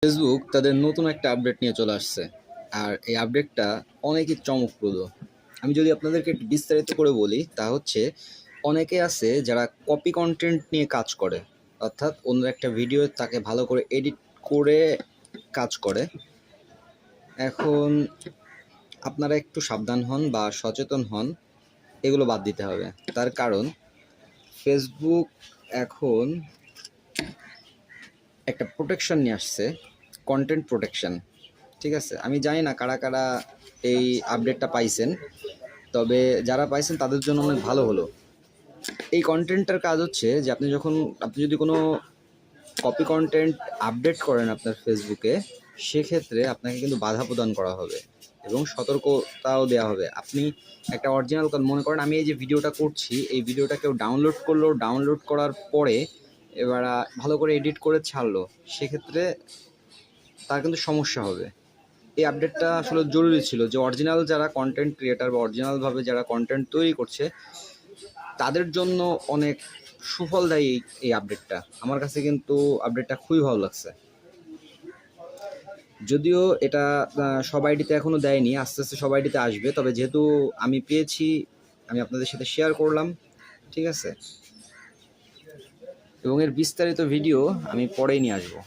Facebook তাদের নতুন একটা আপডেট নিয়ে চলে আসছে। আর এই আপডেটটা অনেকই চমকপ্রদ। আমি যদি আপনাদেরকে একটু বিস্তারিত করে বলি, তা হচ্ছে অনেকে আছে যারা কপি কন্টেন্ট নিয়ে কাজ করে, অর্থাৎ অন্য একটা ভিডিও তাকে ভালো করে এডিট করে কাজ করে। এখন আপনারা একটু সাবধান হন বা সচেতন হন, এগুলো বাদ দিতে হবে। তার কারণ ফেসবুক এখন একটা প্রোটেকশন নিয়ে আসছে, কন্টেন্ট প্রোটেকশন। ঠিক আছে, আমি জানি না কারা কারা এই আপডেটটা পাইছেন, তবে যারা পাইছেন তাদের জন্য অনেক ভালো হলো। এই কন্টেন্টটার কাজ হচ্ছে যে আপনি যদি কোনো কপি কন্টেন্ট আপডেট করেন আপনার ফেসবুকে, সেক্ষেত্রে আপনাকে কিন্তু বাধা প্রদান করা হবে এবং সতর্কতাও দেওয়া হবে। আপনি একটা অরিজিনাল মনে করেন আমি এই যে ভিডিওটা করছি, এই ভিডিওটা কেউ ডাউনলোড করলো, ডাউনলোড করার পরে এবার ভালো করে এডিট করে ছাড়লো, সেক্ষেত্রে তার কিন্তু সমস্যা হবে। এই আপডেটটা আসলে জরুরি ছিল যে অরিজিনাল যারা কন্টেন্ট ক্রিয়েটার বা অরিজিনালভাবে যারা কন্টেন্ট তৈরি করছে তাদের জন্য অনেক সুফলদায়ী এই আপডেটটা। আমার কাছে কিন্তু আপডেটটা খুবই ভালো লাগছে। যদিও এটা সব আইডিতে এখনও দেয়নি, আস্তে আস্তে সব আইডিতে আসবে, তবে যেহেতু আমি পেয়েছি আমি আপনাদের সাথে শেয়ার করলাম। ঠিক আছে, এবং এর বিস্তারিত ভিডিও আমি পরেই নিয়ে আসবো।